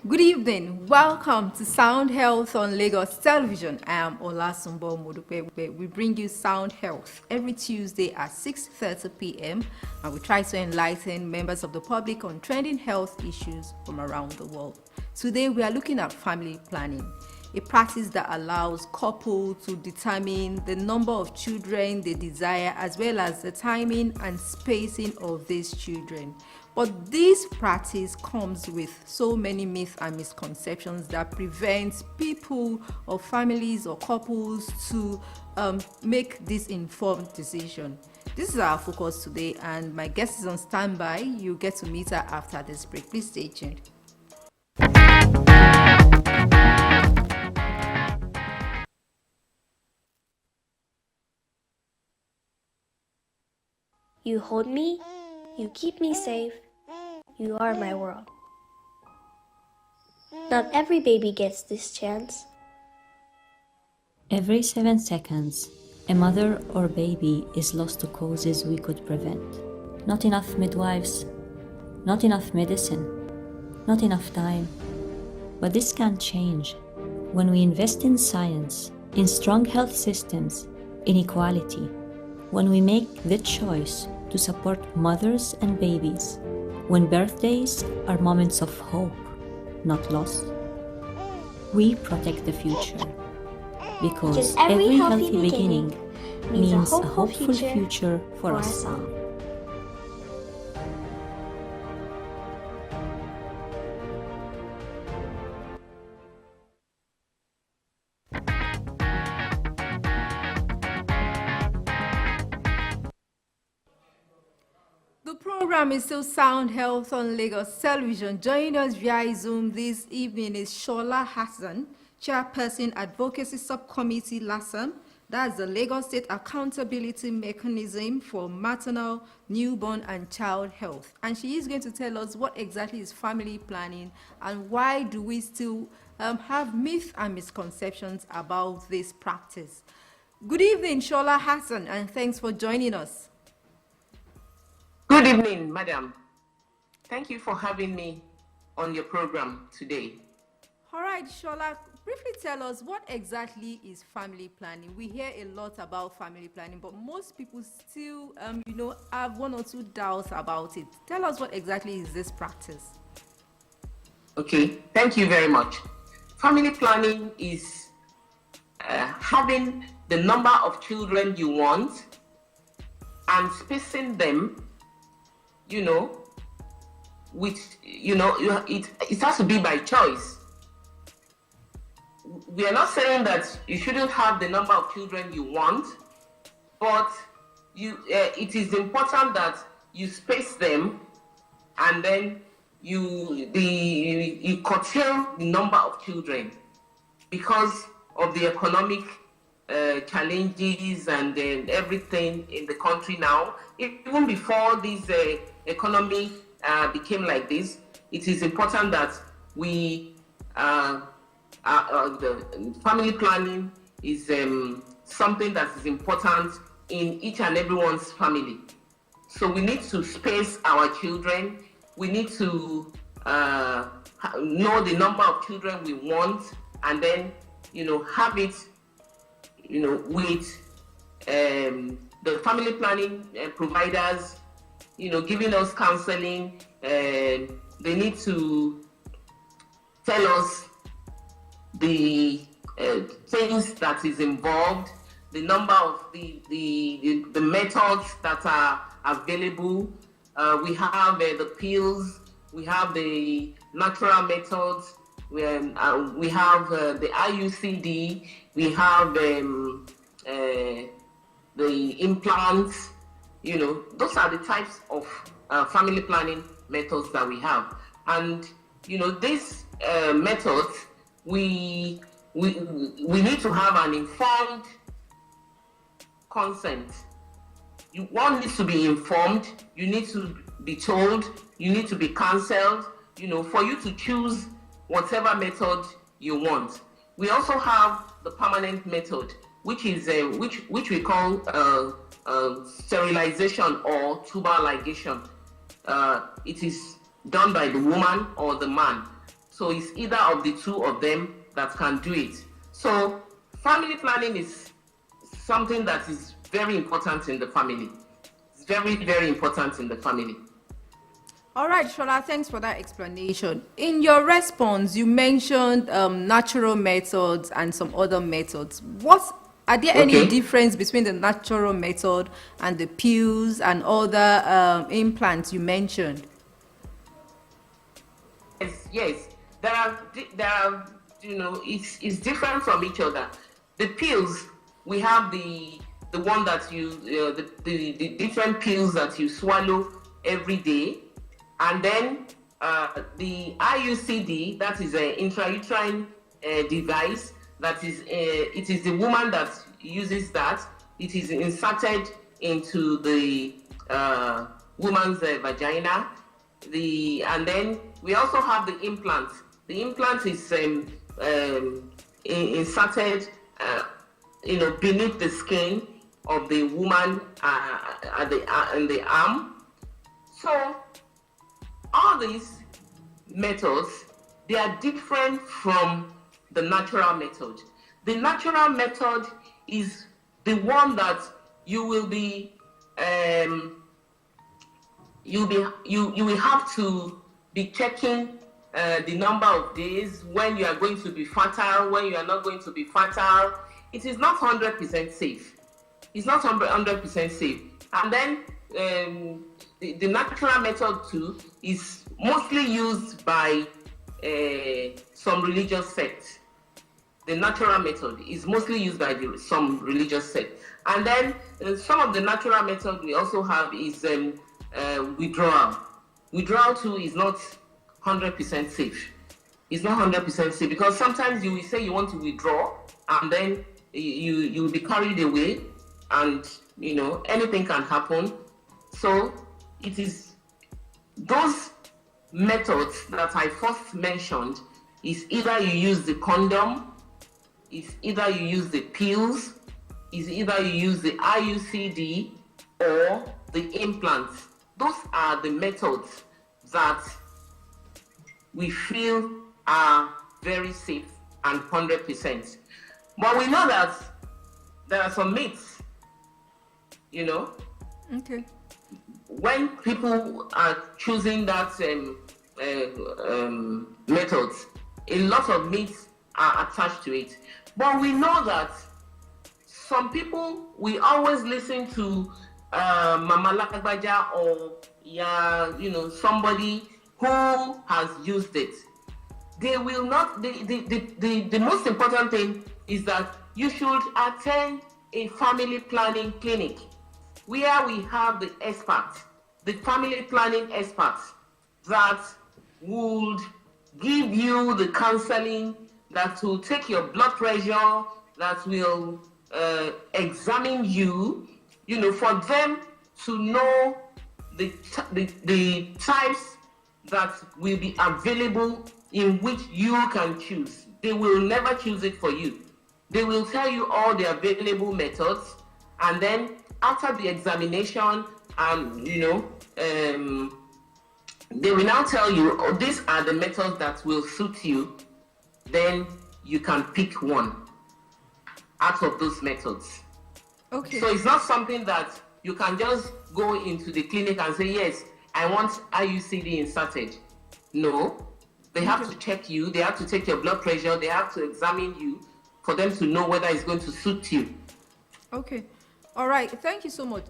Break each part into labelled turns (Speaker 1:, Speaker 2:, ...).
Speaker 1: Good evening. Welcome to Soundhealth on Lagos Television. I am Olasumbo Modupe. We bring you Soundhealth every Tuesday at 6:30 p.m. and we try to enlighten members of the public on trending health issues from around the world. Today we are looking at family planning, a practice that allows couples to determine the number of children they desire as well as the timing and spacing of these children. But this practice comes with so many myths and misconceptions that prevents people or families or couples to make this informed decision. This is our focus today, and my guest is on standby. You'll get to meet her after this break. Please stay tuned.
Speaker 2: You hold me, you keep me safe, you are my world. Not every baby gets this chance.
Speaker 3: Every 7 seconds, a mother or baby is lost to causes we could prevent. Not enough midwives, not enough medicine, not enough time. But this can change when we invest in science, in strong health systems, in equality, when we make the choice to support mothers and babies, when birthdays are moments of hope, not loss. We protect the future, because every healthy beginning means a hopeful future for us all.
Speaker 1: The program is still Sound Health on Lagos Television. Joining us via Zoom this evening is Sola Hassan, Chairperson, Advocacy Subcommittee LASAM. That's the Lagos State Accountability Mechanism for Maternal, Newborn and Child Health. And she is going to tell us what exactly is family planning and why do we still have myths and misconceptions about this practice. Good evening, Sola Hassan, and thanks for joining us.
Speaker 4: Good evening, madam. Thank you for having me on your program today.
Speaker 1: All right, Sola, briefly tell us what exactly is family planning. We hear a lot about family planning, but most people still, have one or two doubts about it. Tell us what exactly is this practice.
Speaker 4: Okay, thank you very much. Family planning is having the number of children you want and spacing them, it has to be by choice. We are not saying that you shouldn't have the number of children you want, but it is important that you space them and then you curtail the number of children because of the economic challenges and everything in the country now. Even before this economy became like this, it is important that we the family planning is something that is important in each and everyone's family. So we need to space our children. We need to know the number of children we want, and then have it with the family planning providers giving us counseling. They need to tell us the things that is involved, the number of the methods that are available. We have the pills, we have the natural methods, we have the IUCD, we have the implants. Those are the types of family planning methods that we have. And these methods, we need to have an informed consent. One needs to be informed, you need to be told, you need to be counseled, for you to choose whatever method you want. We also have the permanent method, which is which we call sterilization or tubal ligation. It is done by the woman or the man. So it's either of the two of them that can do it. So family planning is something that is very important in the family. It's very, very important in the family.
Speaker 1: All right, Shola, thanks for that explanation. In your response, you mentioned natural methods and some other methods. Are there any difference between the natural method and the pills and other implants you mentioned?
Speaker 4: Yes. There are, it's different from each other. The pills, we have the one that the different pills that you swallow every day. And then the IUCD, that is an intrauterine device. That is, it is the woman that uses that. It is inserted into the woman's vagina. And then we also have the implant. The implant is inserted, beneath the skin of the woman in the arm. So all these methods, they are different from the natural method. The natural method is the one that you will have to be checking the number of days, when you are going to be fertile, when you are not going to be fertile. It is not 100% safe. It's not 100% safe. And then the natural method too is mostly used by some religious sects. The natural method is mostly used by some religious sects. And then some of the natural method we also have is withdrawal. Withdrawal too is not 100% safe. It's not 100% safe because sometimes you will say you want to withdraw and then you will be carried away and anything can happen. So it is those methods that I first mentioned is either you use the condom, it's either you use the pills, it's either you use the IUCD or the implants. Those are the methods that we feel are very safe and 100%. But we know that there are some myths,
Speaker 1: Okay.
Speaker 4: When people are choosing that methods, a lot of myths are attached to it. But we know that some people, we always listen to Mama Lagbaja or somebody who has used it. They will not, the most important thing is that you should attend a family planning clinic where we have the experts, the family planning experts that would give you the counseling, that will take your blood pressure, that will examine you, for them to know the types that will be available in which you can choose. They will never choose it for you. They will tell you all the available methods, and then after the examination, they will now tell you, these are the methods that will suit you. Then you can pick one out of those methods.
Speaker 1: Okay.
Speaker 4: So it's not something that you can just go into the clinic and say, yes, I want IUCD inserted. No, they have to check you. They have to take your blood pressure. They have to examine you for them to know whether it's going to suit you.
Speaker 1: Okay. All right. Thank you so much.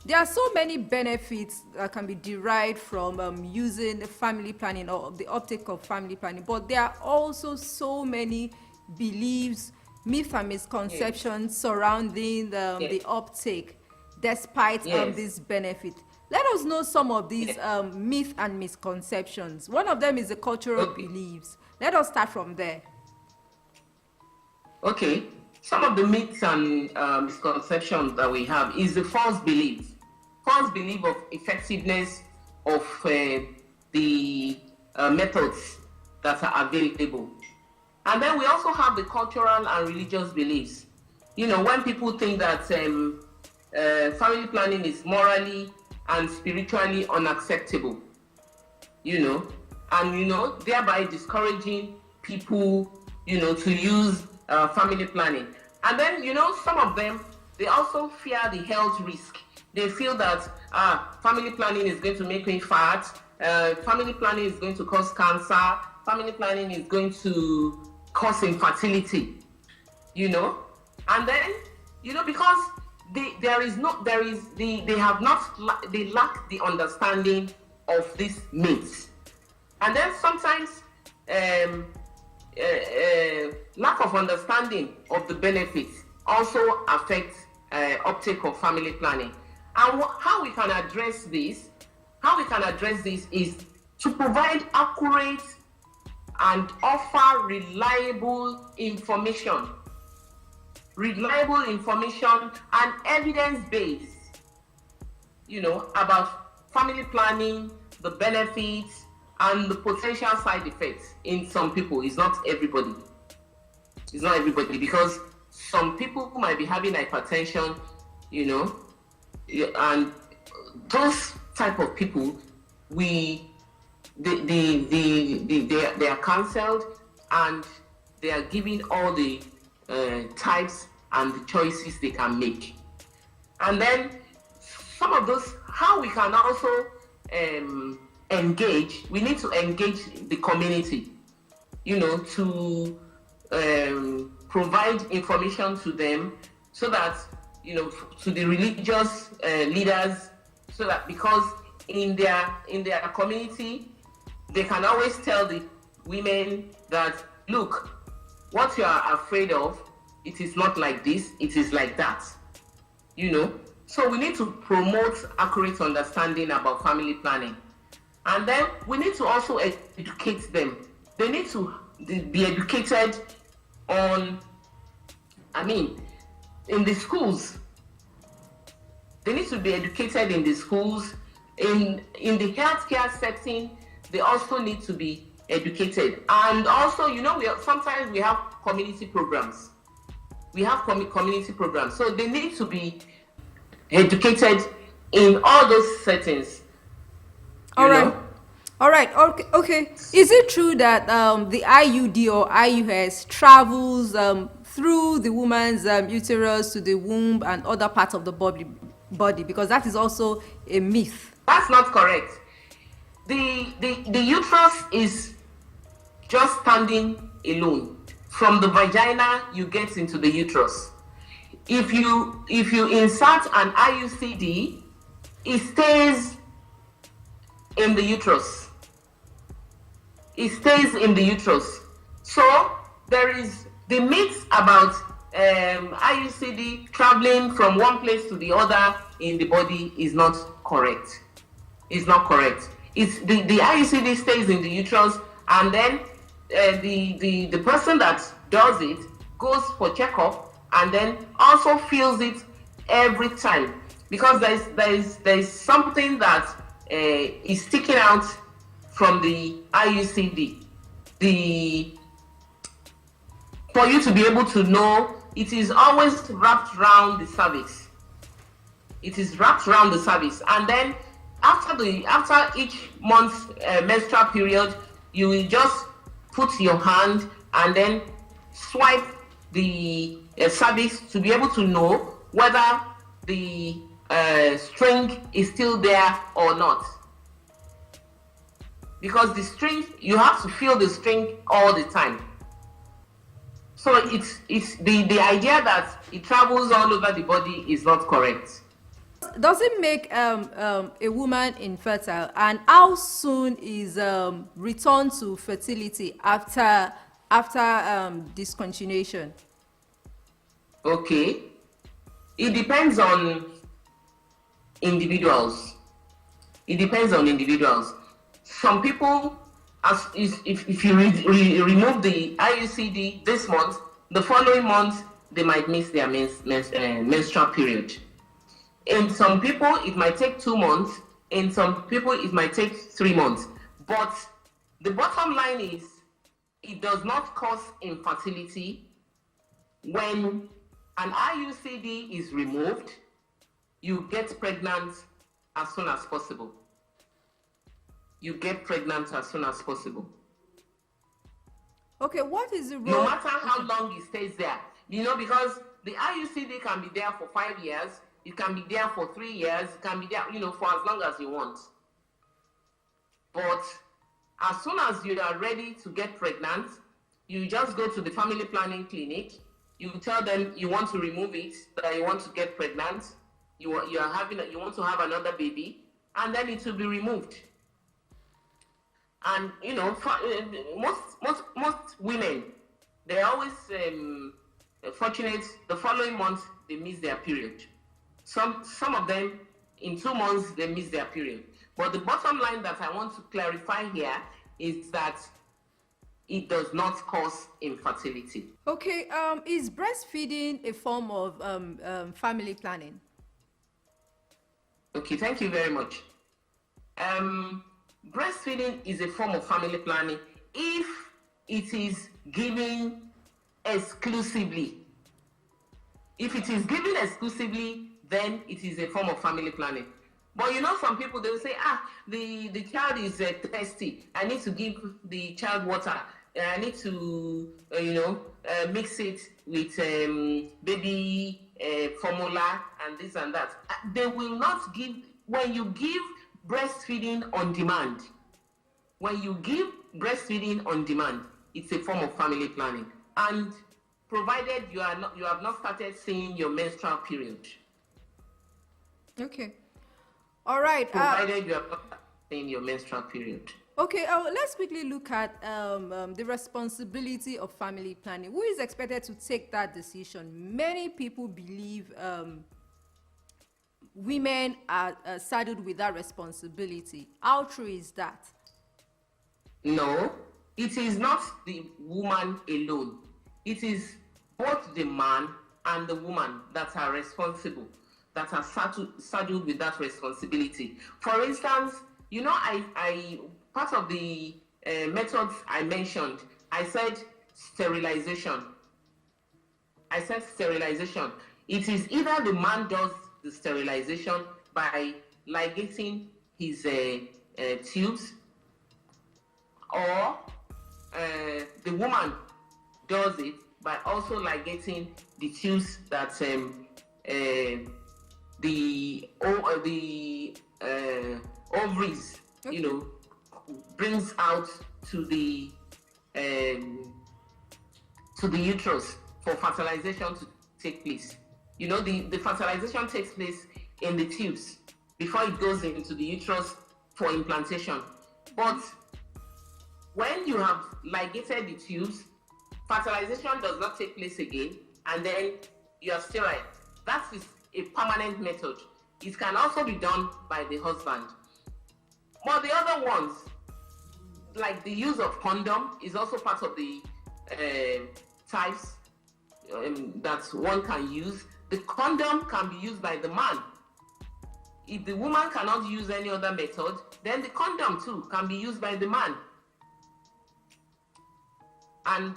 Speaker 1: There are so many benefits that can be derived from using family planning or the uptake of family planning, but there are also so many beliefs, myths and misconceptions surrounding the uptake, despite this benefit. Let us know some of these myths and misconceptions. One of them is the cultural beliefs. Let us start from there.
Speaker 4: Okay. Some of the myths and misconceptions that we have is the false belief of effectiveness of the methods that are available. And then we also have the cultural and religious beliefs. When people think that family planning is morally and spiritually unacceptable, and thereby discouraging people to use family planning. And then some of them, they also fear the health risk. They feel that family planning is going to make me fat, family planning is going to cause cancer, family planning is going to cause infertility, and then because they lack the understanding of these myths. And then sometimes lack of understanding of the benefits also affects uptake of family planning. And how we can address this is to provide accurate and offer reliable information and evidence-based, about family planning, the benefits, and the potential side effects in some people. It's not everybody, because some people might be having hypertension, and those type of people, they are counseled, and they are given all the types and the choices they can make. And then some of those, how we can also engage, we need to engage the community, to provide information to them, so that, to the religious leaders, so that, because in their community, they can always tell the women that, look, what you are afraid of, it is not like this, it is like that, So we need to promote accurate understanding about family planning. And then we need to also educate them. They need to be educated on, in the schools. They need to be educated in the schools. In the healthcare setting, they also need to be educated. And also, sometimes we have community programs. Community programs. So they need to be educated in all those settings.
Speaker 1: All right. Okay. Is it true that the IUD or IUS travels through the woman's uterus to the womb and other parts of the body? Because that is also a myth.
Speaker 4: That's not correct. The uterus is just standing alone. From the vagina, you get into the uterus. If you insert an IUCD, it stays in the uterus. So there is the myth about IUCD traveling from one place to the other in the body is not correct. It's the IUCD stays in the uterus, and then the person that does it goes for checkup, and then also feels it every time, because there is something that is sticking out from the IUCD. For you to be able to know, it is always wrapped around the cervix. And then after each month's menstrual period, you will just put your hand and then swipe the cervix to be able to know whether the string is still there or not. Because the string, you have to feel the string all the time. So it's the idea that it travels all over the body is not correct.
Speaker 1: Does it make a woman infertile, and how soon is return to fertility after discontinuation?
Speaker 4: Okay, it depends on individuals. Some people, if you remove the IUCD this month, the following month they might miss their menstrual period. In some people, it might take 2 months. In some people, it might take 3 months. But the bottom line is, it does not cause infertility. When an IUCD is removed, you get pregnant as soon as possible. you get pregnant as soon as possible.
Speaker 1: Okay, what is the role?
Speaker 4: No matter how long it stays there, because the IUCD can be there for 5 years, it can be there for 3 years, it can be there, for as long as you want. But as soon as you are ready to get pregnant, you just go to the family planning clinic, you tell them you want to remove it, that you want to get pregnant, you want to have another baby, and then it will be removed. And most women, they're always fortunate. The following month they miss their period. Some of them in 2 months they miss their period. But the bottom line that I want to clarify here is that it does not cause infertility.
Speaker 1: Okay, is breastfeeding a form of family planning?
Speaker 4: Okay, thank you very much. Breastfeeding is a form of family planning if it is given exclusively. If it is given exclusively, then it is a form of family planning. But some people, they will say, the child is thirsty. I need to give the child water. I need to, mix it with baby formula and this and that. They will not give, when you give breastfeeding on demand, it's a form of family planning. And provided you have not started seeing your menstrual period.
Speaker 1: Okay. All right.
Speaker 4: Provided you have not seen your menstrual period.
Speaker 1: Okay, let's quickly look at the responsibility of family planning. Who is expected to take that decision? Many people believe women are saddled with that responsibility. How true is that?
Speaker 4: No, it is not the woman alone. It is both the man and the woman that are responsible, that are saddled with that responsibility. For instance, I part of the methods I mentioned, I said sterilization. It is either the man does the sterilization by ligating his tubes, or the woman does it by also ligating the tubes that the ovaries, brings out to the uterus for fertilization to take place. The fertilization takes place in the tubes before it goes into the uterus for implantation. But when you have ligated the tubes, fertilization does not take place again, and then you are sterile. That is a permanent method. It can also be done by the husband. But the other ones, like the use of condom, is also part of the types that one can use. The condom can be used by the man. If the woman cannot use any other method, then the condom too can be used by the man. And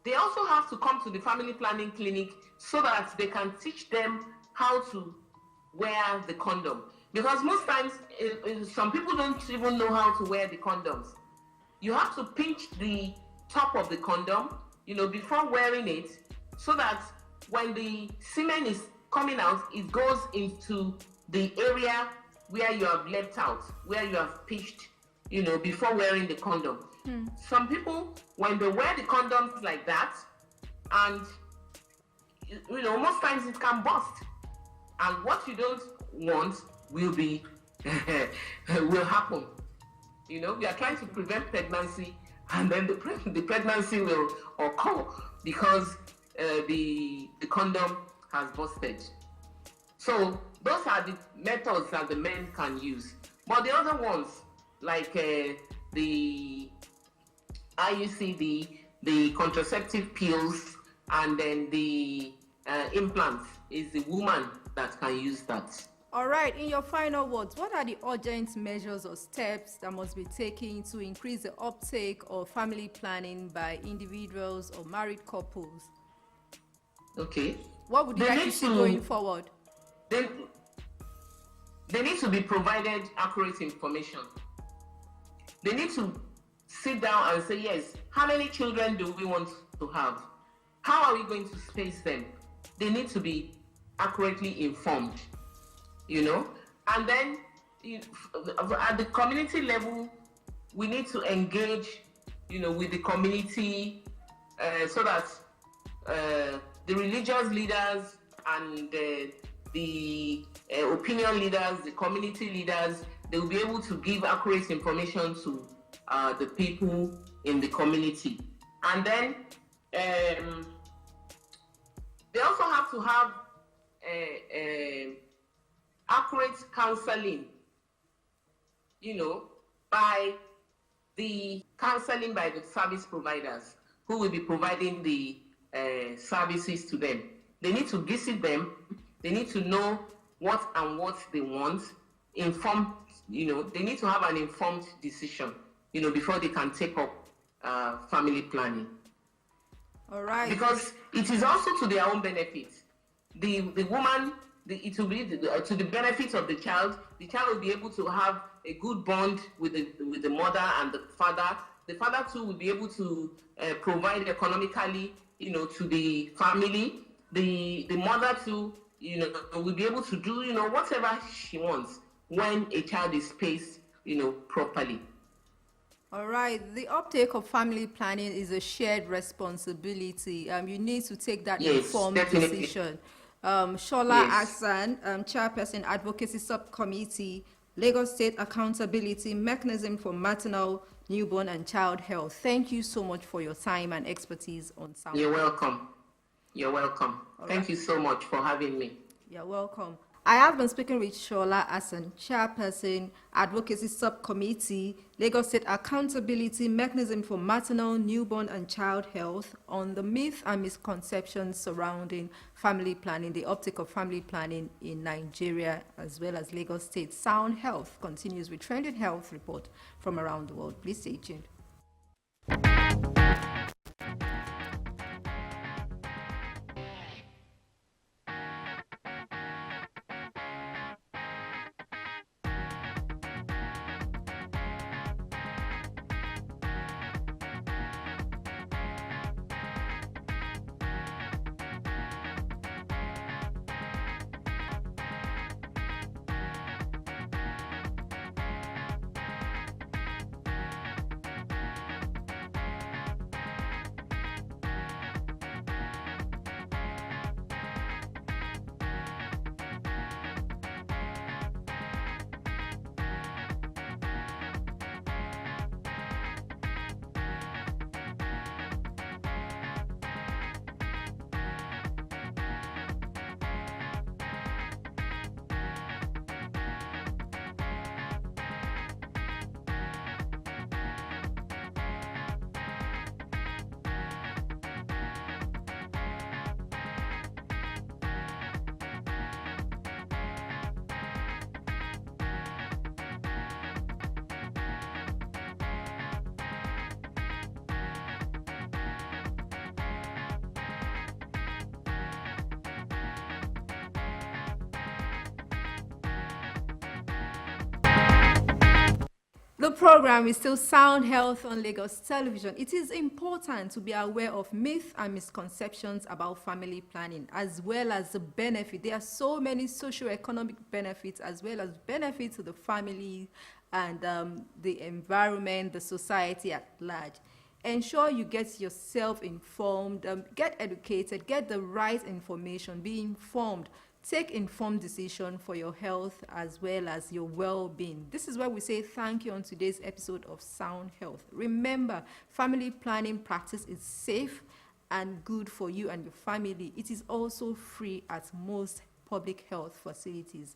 Speaker 4: they also have to come to the family planning clinic so that they can teach them how to wear the condom. Because most times, some people don't even know how to wear the condoms. You have to pinch the top of the condom, before wearing it, so that when the semen is coming out, it goes into the area where you have left out, where you have pitched, before wearing the condom. Some people, when they wear the condoms like that, and, most times it can burst. And what you don't want will happen. We are trying to prevent pregnancy, and then the pregnancy will occur because the condom has busted. So those are the methods that the men can use. But the other ones, like the IUCD, the contraceptive pills, and then the implants, is the woman that can use that.
Speaker 1: All right, in your final words, what are the urgent measures or steps that must be taken to increase the uptake of family planning by individuals or married couples?
Speaker 4: Okay.
Speaker 1: What would you like to see going forward?
Speaker 4: They need to be provided accurate information. They need to sit down and say, yes, how many children do we want to have? How are we going to space them? They need to be accurately informed, And then at the community level, we need to engage, with the community so that the religious leaders and the opinion leaders, the community leaders, they will be able to give accurate information to the people in the community. And then they also have to have accurate counseling, by the service providers who will be providing the services to them. They need to visit them. They need to know what they want. Informed, they need to have an informed decision, before they can take up family planning.
Speaker 1: All right.
Speaker 4: Because it is also to their own benefit. The woman, it will be to the benefit of the child. The child will be able to have a good bond with the mother and the father. The father too will be able to provide economically, to the family. The mother too, will be able to do, whatever she wants when a child is spaced, properly.
Speaker 1: All right. The uptake of family planning is a shared responsibility. You need to take that informed decision. Sola Hassan, Chairperson, Advocacy Subcommittee, Lagos State Accountability Mechanism for Matenal, Newborn and Child Health. Thank you so much for your time and expertise on Sound.
Speaker 4: You're welcome. You're welcome. Thank you so much for having me.
Speaker 1: You're welcome. I have been speaking with Sola Hassan, Chairperson, Advocacy Subcommittee, Lagos State Accountability Mechanism for Maternal, Newborn and Child Health, on the myth and misconceptions surrounding family planning, the uptake of family planning in Nigeria as well as Lagos State. Soundhealth continues with trending health report from around the world. Please stay tuned. The program is still Sound Health on Lagos Television. It is important to be aware of myths and misconceptions about family planning, as well as the benefit. There are so many socio-economic benefits, as well as benefits to the family and the environment, the society at large. Ensure you get yourself informed, get educated, get the right information, be informed. Take informed decision for your health as well as your well-being. This is why we say thank you on today's episode of Sound Health. Remember, family planning practice is safe and good for you and your family. It is also free at most public health facilities.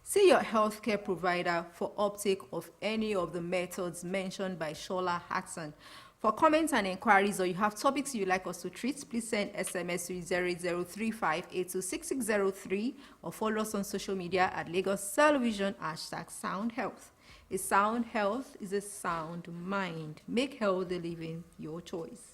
Speaker 1: See your healthcare provider for uptake of any of the methods mentioned by Sola Hassan. For comments and inquiries, or you have topics you'd like us to treat, please send SMS to 0035826603 or follow us on social media at Lagos Television #SoundHealth. A sound health is a sound mind. Make healthy living your choice.